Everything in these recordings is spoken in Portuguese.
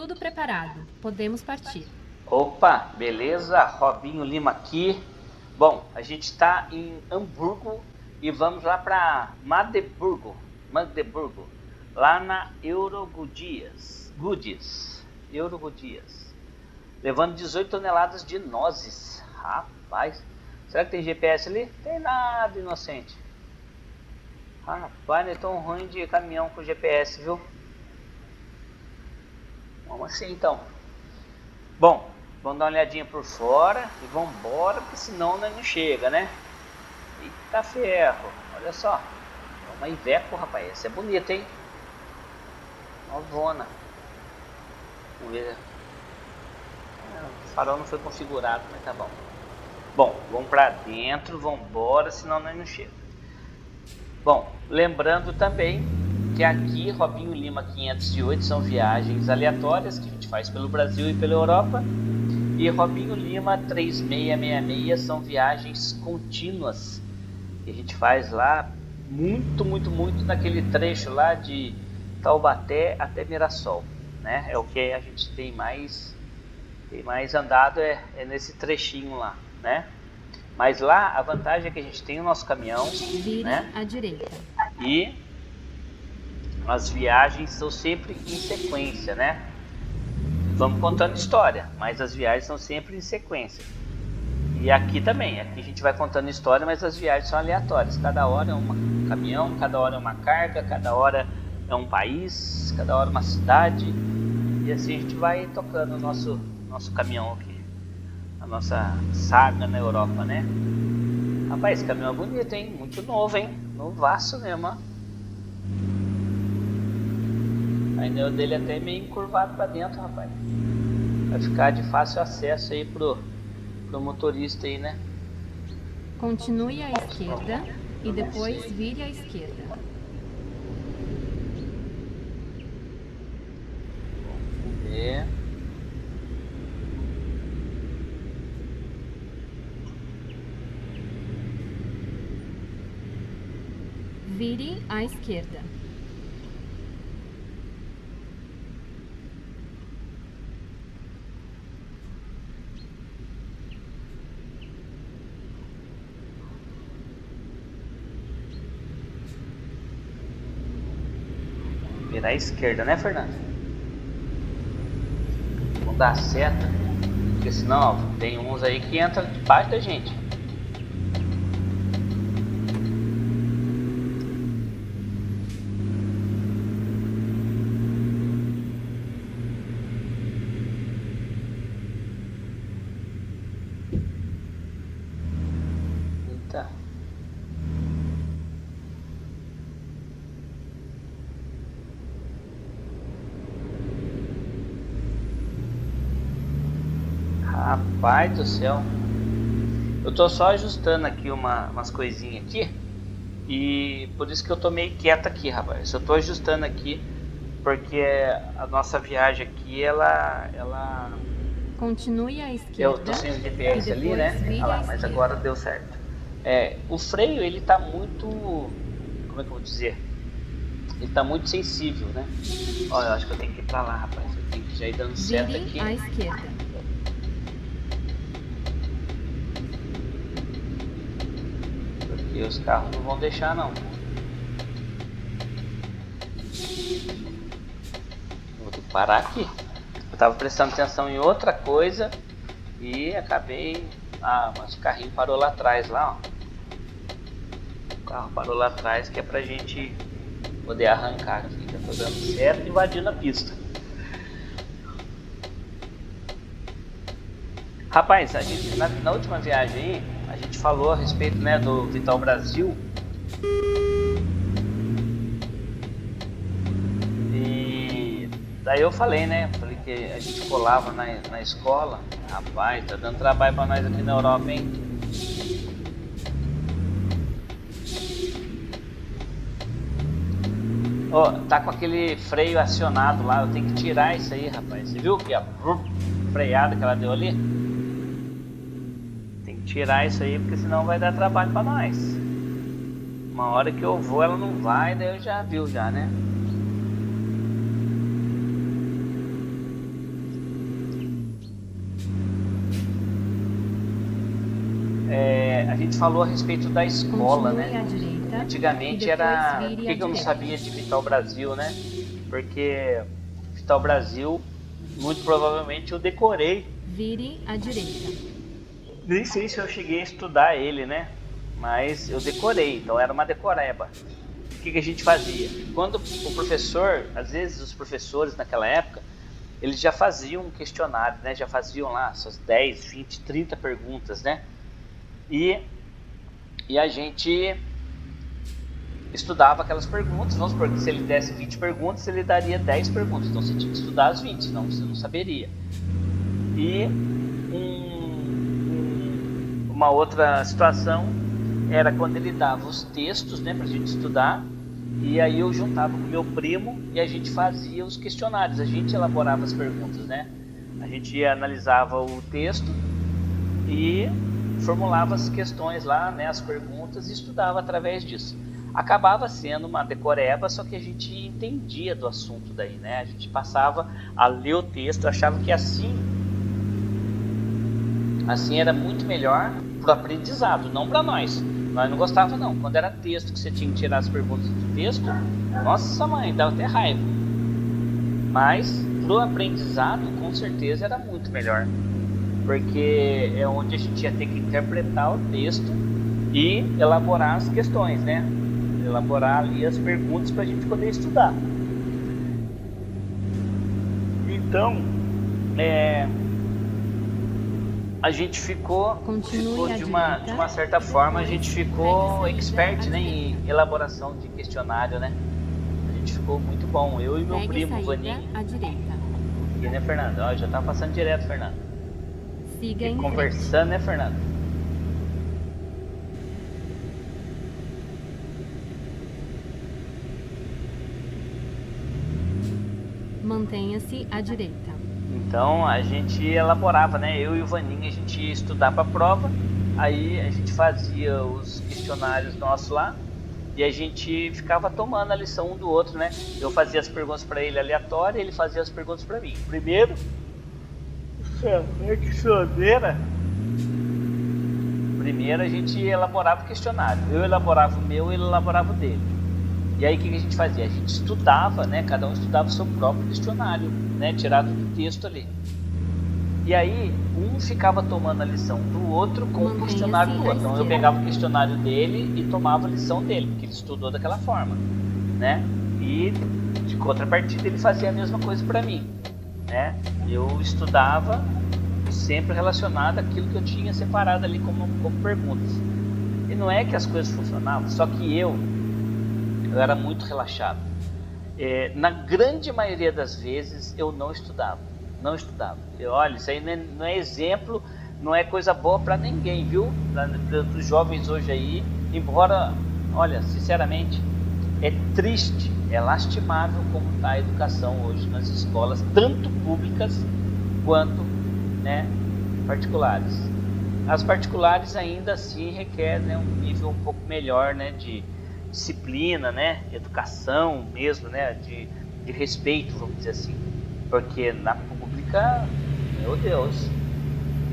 Tudo preparado. Podemos partir. Opa, beleza? Robinho Lima aqui. Bom, a gente está em Hamburgo e vamos lá para Magdeburgo, lá na Eurogoodies, levando 18 toneladas de nozes. Rapaz, será que tem GPS ali? Tem nada, inocente. Rapaz, não é tão ruim de caminhão com GPS, viu? Vamos assim então. Bom, vamos dar uma olhadinha por fora e vamos embora, porque senão nós não chega, né? Eita ferro, olha só. É uma Iveco, rapaz, essa é bonita, hein? Novona. Vamos ver. O farol não foi configurado, mas tá bom. Bom, vamos pra dentro, vamos embora, senão nós não chega. Bom, lembrando também que aqui Robinho Lima 508 são viagens aleatórias que a gente faz pelo Brasil e pela Europa, e Robinho Lima 3666 são viagens contínuas que a gente faz lá muito naquele trecho lá de Taubaté até Mirassol, né? É o que a gente tem mais andado, é nesse trechinho lá, né? Mas lá a vantagem é que a gente tem o nosso caminhão, Vire né? à direita. E as viagens são sempre em sequência, né? Vamos contando história, mas as viagens são sempre em sequência. E aqui também, aqui a gente vai contando história, mas as viagens são aleatórias. Cada hora é um caminhão, cada hora é uma carga, cada hora é um país, cada hora uma cidade. E assim a gente vai tocando o nosso caminhão aqui, a nossa saga na Europa, né? Rapaz, esse caminhão é bonito, hein? Muito novo, hein? Novaço mesmo, ó. O painel dele até meio encurvado para dentro, rapaz. Vai ficar de fácil acesso aí pro motorista aí, né? Continue à esquerda e depois vire à esquerda. Vamos ver. Vire à esquerda. Virar à esquerda, né, Fernando? Vamos dar seta, porque senão ó, tem uns aí que entram debaixo da gente. Eita. Rapaz do céu. Eu tô só ajustando aqui umas coisinhas aqui. E por isso que eu tô meio quieto aqui, rapaz. Eu tô ajustando aqui porque a nossa viagem aqui, ela... Continue à esquerda. Eu tô sem o GPS ali, né? Ah lá, mas agora deu certo. O freio, ele tá muito... Como é que eu vou dizer? Ele tá muito sensível, né? Olha, eu acho que eu tenho que ir pra lá, rapaz. Eu tenho que já ir dando seta aqui. Vire à esquerda. Porque os carros não vão deixar, não. Vou ter que parar aqui. Eu tava prestando atenção em outra coisa e acabei... mas o carrinho parou lá atrás, lá, ó. O carro parou lá atrás, que é pra gente poder arrancar. Assim, já tô dando certo e invadindo a pista. Rapaz, a gente, na última viagem aí, a gente falou a respeito, né, do Vital Brasil. E daí eu falei, né, que a gente colava na escola. Rapaz, tá dando trabalho pra nós aqui na Europa, hein? Tá com aquele freio acionado lá, eu tenho que tirar isso aí, rapaz. Você viu que a freada que ela deu ali? Tem que tirar isso aí, porque senão vai dar trabalho pra nós. Uma hora que eu vou, ela não vai, daí eu já viu já, né? a gente falou a respeito da escola, Continue à né? direita Antigamente e depois era... Por vire que à que eu não direita. sabia de Vital Brasil, né? Porque Vital Brasil, muito provavelmente eu decorei. Vire à direita. Nem sei se eu cheguei a estudar ele, né? Mas eu decorei, então era uma decoreba. O que que a gente fazia? Quando o professor, às vezes os professores naquela época, eles já faziam um questionário, né? Já faziam lá suas 10, 20, 30 perguntas, né? E a gente estudava aquelas perguntas. Vamos supor que se ele desse 20 perguntas, ele daria 10 perguntas. Então você tinha que estudar as 20, senão você não saberia. E uma outra situação era quando ele dava os textos, né, pra gente estudar. E aí eu juntava com meu primo e a gente fazia os questionários. A gente elaborava as perguntas, né? A gente analisava o texto e formulava as questões lá, né, as perguntas, e estudava através disso. Acabava sendo uma decoreba, só que a gente entendia do assunto daí, né? A gente passava a ler o texto, achava que assim era muito melhor pro aprendizado, não para nós. Nós não gostava não. Quando era texto que você tinha que tirar as perguntas do texto, nossa mãe, dava até raiva. Mas pro aprendizado, com certeza era muito melhor. Porque é onde a gente ia ter que interpretar o texto e elaborar as questões, né? Elaborar ali as perguntas para a gente poder estudar. Então, a gente ficou de uma certa forma, a gente ficou expert, né, em elaboração de questionário, né? A gente ficou muito bom. Eu e meu primo, Vaninho. À direita. E, né, Fernando? Ó, já tá passando direto, Fernando. Siga em conversando, né, Fernando? Mantenha-se à direita. Então a gente elaborava, né? Eu e o Vaninho, a gente ia estudar para a prova, aí a gente fazia os questionários nossos lá e a gente ficava tomando a lição um do outro, né? Eu fazia as perguntas para ele aleatórias, ele fazia as perguntas para mim. Primeiro, que soneira! Primeiro a gente elaborava o questionário. Eu elaborava o meu, ele elaborava o dele. E aí o que a gente fazia? A gente estudava, né? Cada um estudava o seu próprio questionário, né? Tirado do texto ali. E aí um ficava tomando a lição do outro com o questionário do outro. Então eu pegava o questionário dele e tomava a lição dele, porque ele estudou daquela forma, né? E de contrapartida ele fazia a mesma coisa para mim, né? Eu estudava sempre relacionado àquilo que eu tinha separado ali como perguntas. E não é que as coisas funcionavam, só que eu era muito relaxado. Na grande maioria das vezes eu não estudava. Olha, isso aí não é exemplo, não é coisa boa para ninguém, viu? Dos jovens hoje aí, embora, olha, sinceramente, é triste, é lastimável como está a educação hoje nas escolas, tanto públicas quanto, né, particulares. As particulares ainda assim requerem, né, um nível um pouco melhor, né, de disciplina, né, educação mesmo, né, de respeito, vamos dizer assim, porque na pública, meu Deus,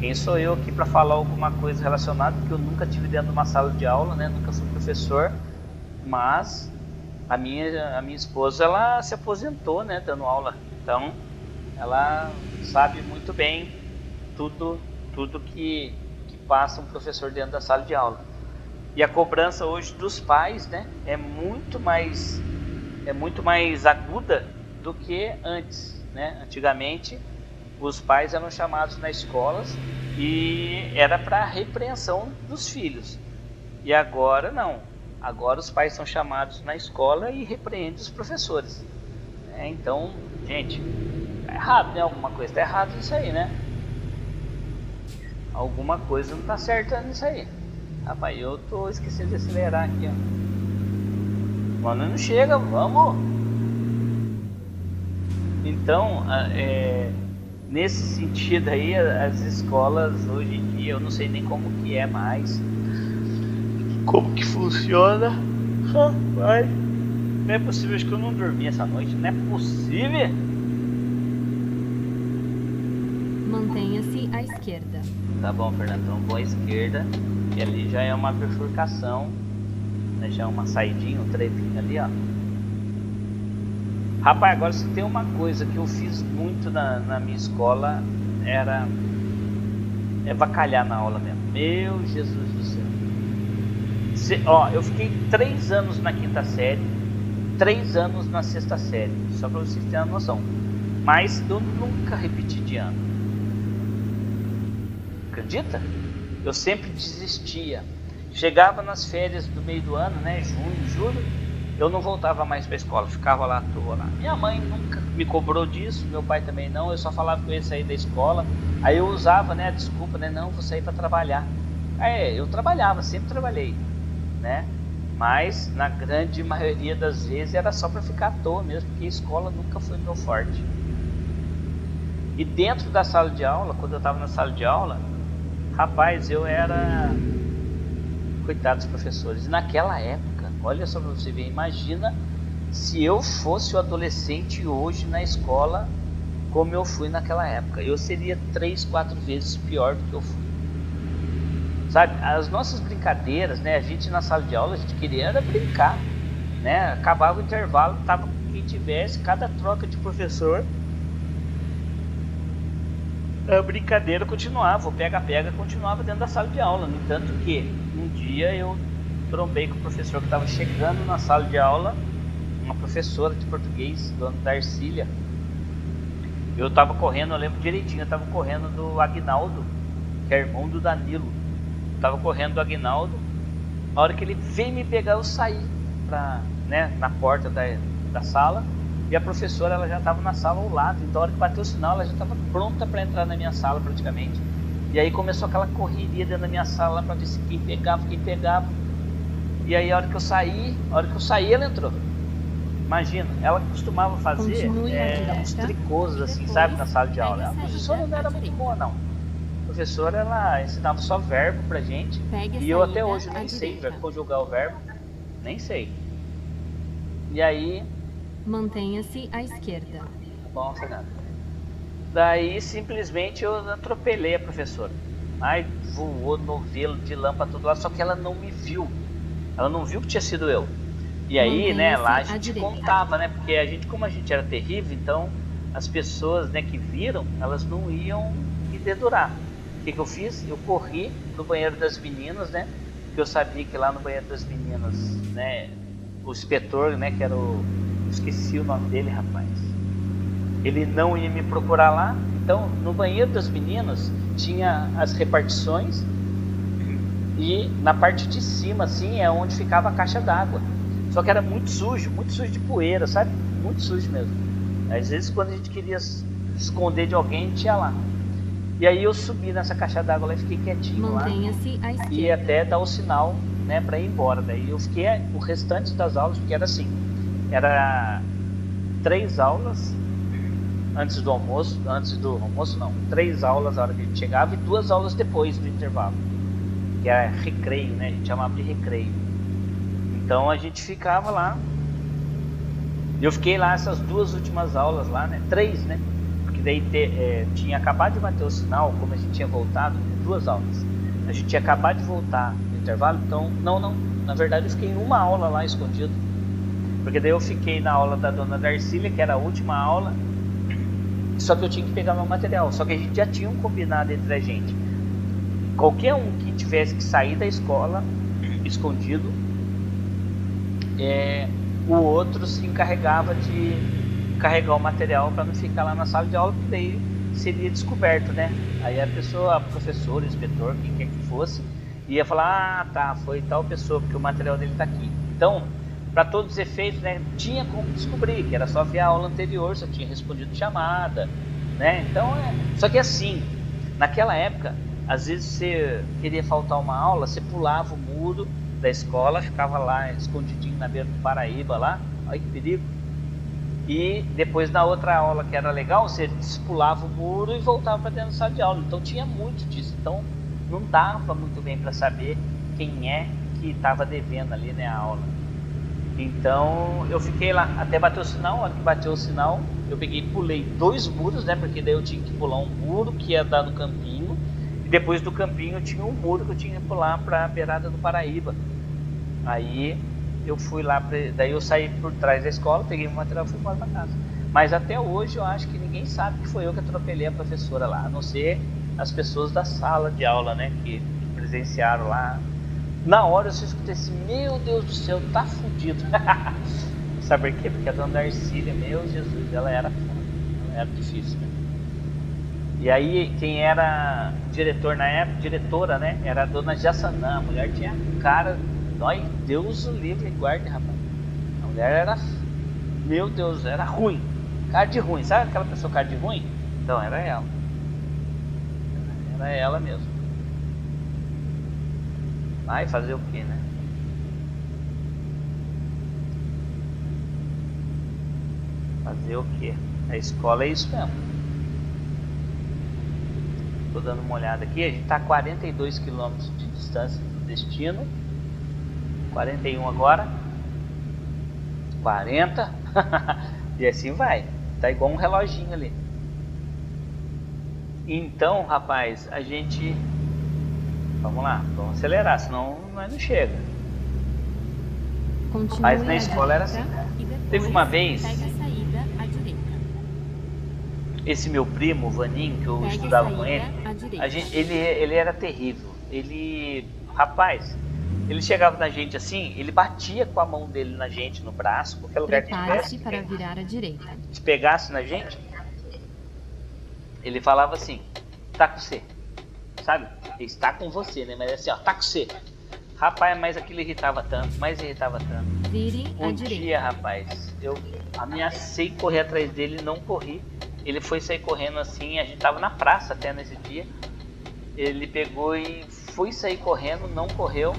quem sou eu aqui para falar alguma coisa relacionada, porque eu nunca tive dentro de uma sala de aula, né, nunca fui professor, mas a minha esposa, ela se aposentou, né, dando aula, então ela sabe muito bem tudo que passa um professor dentro da sala de aula. E a cobrança hoje dos pais, né, é muito mais aguda do que antes, né? Antigamente os pais eram chamados nas escolas e era para repreensão dos filhos. E agora não. Agora os pais são chamados na escola e repreendem os professores. Então, gente, tá errado, né? Alguma coisa tá errada nisso aí, né? Alguma coisa não tá certa nisso aí. Rapaz, eu tô esquecendo de acelerar aqui, ó. Mano, não chega, vamos. Então, nesse sentido aí, as escolas hoje em dia, eu não sei nem como que é mais, como que funciona. Rapaz, não é possível, acho que eu não dormi essa noite, não é possível. Mantenha-se à esquerda. Tá bom, Fernando, então vou à esquerda. que ali já é uma bifurcação, né? Já é uma saidinha, um trevinho ali, ó. Rapaz, agora se tem uma coisa que eu fiz muito na minha escola, era vacalhar na aula mesmo. Meu Jesus do céu. Ó, eu fiquei 3 anos na quinta série, 3 anos na sexta série, só para vocês terem uma noção. Mas eu nunca repeti de ano. Acredita? Eu sempre desistia. Chegava nas férias do meio do ano, né, junho, julho, eu não voltava mais para a escola, ficava lá à toa lá. Minha mãe nunca me cobrou disso, meu pai também não, eu só falava que eu ia sair da escola. Aí eu usava, né, a desculpa, né, não, vou sair para trabalhar. Eu trabalhava, sempre trabalhei, né? Mas na grande maioria das vezes era só para ficar à toa mesmo, porque a escola nunca foi meu forte. E dentro da sala de aula, quando eu estava na sala de aula, rapaz, eu era... Coitados dos professores. E naquela época, olha só para você ver, imagina se eu fosse o adolescente hoje na escola como eu fui naquela época. Eu seria 3, 4 vezes pior do que eu fui. Sabe, as nossas brincadeiras, né? A gente na sala de aula, a gente queria era brincar, né? Acabava o intervalo, tava com quem tivesse, cada troca de professor, a brincadeira continuava, o pega-pega continuava dentro da sala de aula. No entanto que um dia eu trombei com o professor que estava chegando na sala de aula, uma professora de português, dona Darcília. Eu estava correndo, eu lembro direitinho, eu estava correndo do Aguinaldo, que é irmão do Danilo. Eu estava correndo do Aguinaldo, a hora que ele veio me pegar, eu saí né, na porta da sala, e a professora ela já estava na sala ao lado, então a hora que bateu o sinal, ela já estava pronta para entrar na minha sala praticamente. E aí começou aquela correria dentro da minha sala lá para ver se quem pegava. E aí a hora que eu saí, ela entrou. Imagina, ela costumava fazer uns tricôs assim, sabe, na sala de aula. A professora não era muito boa não. A professora ela ensinava só verbo pra gente, e eu até hoje nem sei conjugar o verbo, nem sei. E aí... Mantenha-se à esquerda. Tá bom, Fernando. Daí simplesmente eu atropelei a professora. Aí voou novelo de lã pra todo lado, só que ela não me viu. Ela não viu que tinha sido eu. E aí, né, lá a gente contava, né, porque como a gente era terrível, então as pessoas, né, que viram, elas não iam me dedurar. O que eu fiz? Eu corri pro banheiro das meninas, né, porque eu sabia que lá no banheiro das meninas, né, o inspetor, né, que era esqueci o nome dele, rapaz. Ele não ia me procurar lá. Então, no banheiro das meninas tinha as repartições e na parte de cima, assim, é onde ficava a caixa d'água. Só que era muito sujo de poeira, sabe? Muito sujo mesmo. Às vezes, quando a gente queria esconder de alguém, a gente ia lá. E aí eu subi nessa caixa d'água lá e fiquei quietinho lá. Mantenha-se à esquerda. E até dar o sinal, né, para ir embora. Daí eu fiquei o restante das aulas, porque era assim. Era 3 aulas antes do almoço não, 3 aulas na hora que a gente chegava e 2 aulas depois do intervalo, que era recreio, né, a gente chamava de recreio. Então a gente ficava lá, eu fiquei lá essas 2 últimas aulas lá, né, 3, né, porque daí tinha acabado de bater o sinal, como a gente tinha voltado, 2 aulas, a gente tinha acabado de voltar no intervalo, então, não, na verdade eu fiquei em uma aula lá escondido, porque daí eu fiquei na aula da dona Darcília, que era a última aula, só que eu tinha que pegar meu material, só que a gente já tinha um combinado entre a gente. Qualquer um que tivesse que sair da escola escondido, o outro se encarregava de carregar o material para não ficar lá na sala de aula, porque daí seria descoberto, né? Aí a professor, o inspetor, quem quer que fosse, ia falar, tá, foi tal pessoa, porque o material dele tá aqui. Então, para todos os efeitos, né, tinha como descobrir, que era só ver a aula anterior, só tinha respondido chamada, né? Então, só que assim, naquela época, às vezes você queria faltar uma aula, você pulava o muro da escola, ficava lá escondidinho na beira do Paraíba lá, olha que perigo. E depois na outra aula que era legal, você pulava o muro e voltava para dentro da sala de aula. Então tinha muito disso, então não dava muito bem para saber quem é que estava devendo ali, né, a aula. Então eu fiquei lá até bater o sinal. A hora que bateu o sinal, eu pulei 2 muros, né? Porque daí eu tinha que pular um muro que ia dar no campinho, e depois do campinho tinha um muro que eu tinha que pular para a beirada do Paraíba. Aí eu fui lá, daí eu saí por trás da escola, peguei o material e fui embora para casa. Mas até hoje eu acho que ninguém sabe que foi eu que atropelei a professora lá, a não ser as pessoas da sala de aula, né, que presenciaram lá. Na hora eu só escutei assim, meu Deus do céu, tá fudido. Sabe por quê? Porque a dona Darcília, meu Jesus, ela era foda, ela era difícil, né? E aí quem era diretor na época, diretora, né, era a dona Jassanã. A mulher tinha cara, ai, Deus o livre e guarde, rapaz. A mulher era, meu Deus, era ruim, cara de ruim, sabe aquela pessoa cara de ruim? Então era ela mesmo. Vai fazer o que, né? Fazer o que? A escola é isso mesmo. Tô dando uma olhada aqui, a gente tá a 42 km de distância do destino. 41 agora. 40. E assim vai. Tá igual um reloginho ali. Então, rapaz, a gente... Vamos lá, vamos acelerar, senão nós não chega. Continue Mas na à escola era direita assim. e depois Teve uma vez, pegue a saída à direita. esse meu primo, o Vaninho, que eu Pegue a estudava com saída ele, à direita. ele era terrível. Rapaz, ele chegava na gente assim, ele batia com a mão dele na gente, no braço, qualquer lugar que Prepare-se tivesse, para virar à direita. se pegasse na gente, ele falava assim, tá com você, sabe? Ele está com você, né? Mas assim, ó, tá com você. Rapaz, mas aquilo irritava tanto, Vire à Um direita. dia, rapaz, eu ameacei correr atrás dele, não corri. Ele foi sair correndo assim, a gente tava na praça até nesse dia. Ele pegou e foi sair correndo, não correu.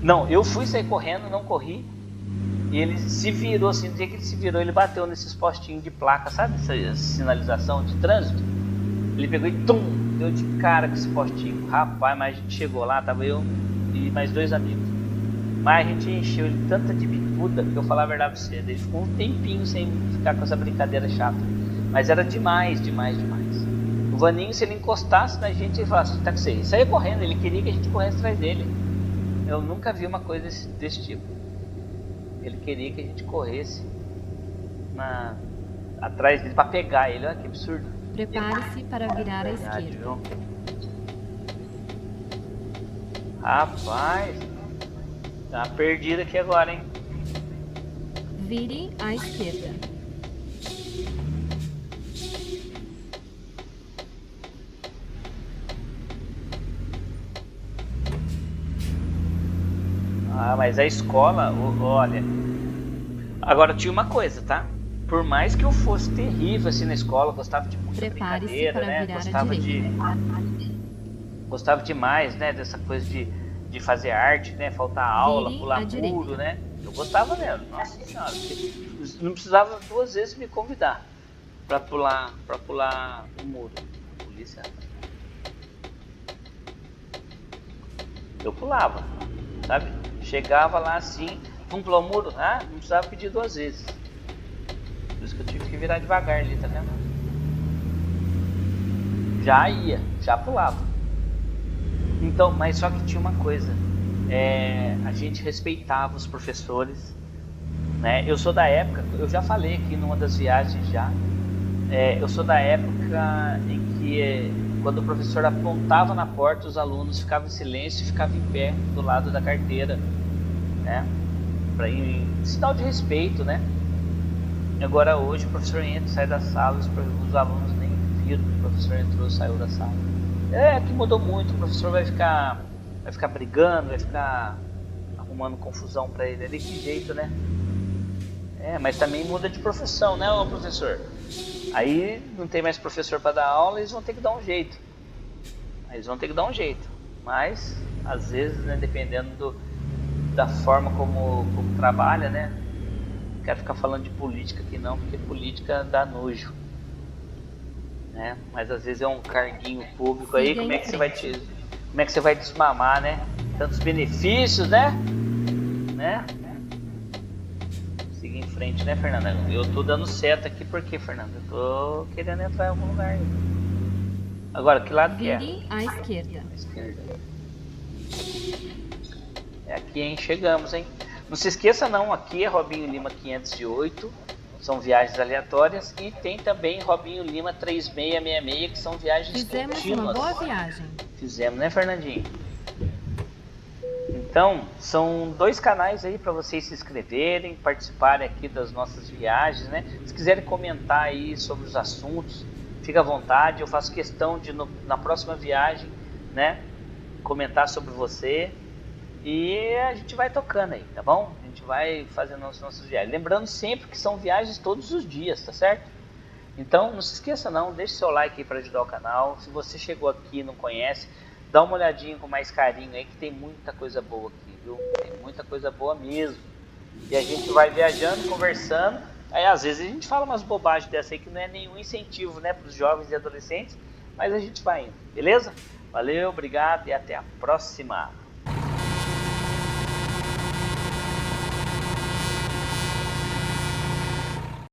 Não, eu fui sair correndo, não corri. E ele se virou assim, no dia que ele se virou, ele bateu nesses postinhos de placa, sabe? Essa sinalização de trânsito. Ele pegou e tum, deu de cara com esse postinho. Rapaz, mas a gente chegou lá, tava eu e mais 2 amigos. Mas a gente encheu ele tanta de bicuda que eu falar a verdade pra você. Ele ficou um tempinho sem ficar com essa brincadeira chata. Mas era demais. O Vaninho, se ele encostasse na gente, ele falasse, tá com você. Ele saía correndo, ele queria que a gente corresse atrás dele. Eu nunca vi uma coisa desse tipo. Ele queria que a gente corresse atrás dele pra pegar ele. Olha que absurdo. Prepare-se para virar à esquerda. Viu? Rapaz, tá perdido aqui agora, hein? Vire à esquerda. Mas a escola, olha... Agora tinha uma coisa, tá? Por mais que eu fosse terrível assim na escola, gostava de muita brincadeira, para né? virar à direita. Gostava demais, né? Dessa coisa de fazer arte, né? Faltar aula, Vire pular à muro, direita. né? Eu gostava mesmo, nossa senhora. Não precisava 2 vezes me convidar pra pular o muro. Polícia. Eu pulava, sabe? Chegava lá assim, vamos pular o muro? Ah, não precisava pedir 2 vezes. Por isso que eu tive que virar devagar ali, tá vendo? Já pulava. Então, mas só que tinha uma coisa, a gente respeitava os professores, né? Eu sou da época, eu já falei aqui numa das viagens já, eu sou da época em que quando o professor apontava na porta, os alunos ficavam em silêncio e ficavam em pé do lado da carteira, né? Para sinal de respeito, né? Agora hoje o professor entra, sai da sala, os alunos nem viram que o professor entrou, saiu da sala. Que mudou muito, o professor vai ficar brigando, vai ficar arrumando confusão para ele ali, que jeito, né? Mas também muda de profissão, né, ô professor? Aí não tem mais professor para dar aula, eles vão ter que dar um jeito. Mas, às vezes, né, dependendo da forma como trabalha, né? Não quero ficar falando de política aqui não, porque política dá nojo. Né? Mas às vezes é um carguinho público aí, como é que você vai desmamar, né? Tantos benefícios, né? Seguir em frente, né, Fernanda? Eu tô dando seta aqui porque, Fernanda, eu tô querendo entrar em algum lugar aí. Agora, que lado que é? Vire à esquerda. Esquerda. É aqui, hein? Chegamos, hein? Não se esqueça não, aqui é Robinho Lima 508, são viagens aleatórias, e tem também Robinho Lima 3666, que são viagens Fizemos contínuas. uma boa viagem. Fizemos, né, Fernandinho? Então, são 2 canais aí para vocês se inscreverem, participarem aqui das nossas viagens, né? Se quiserem comentar aí sobre os assuntos, fica à vontade, eu faço questão de na próxima viagem, né, comentar sobre você, e a gente vai tocando aí, tá bom? A gente vai fazendo as nossas viagens, lembrando sempre que são viagens todos os dias, tá certo? Então não se esqueça não, deixe seu like aí para ajudar o canal. Se você chegou aqui e não conhece, dá uma olhadinha com mais carinho aí, que tem muita coisa boa aqui, viu? Tem muita coisa boa mesmo. E a gente vai viajando, conversando. Aí às vezes a gente fala umas bobagens dessa aí que não é nenhum incentivo, né, para os jovens e adolescentes, mas a gente vai indo, beleza? Valeu, obrigado e até a próxima!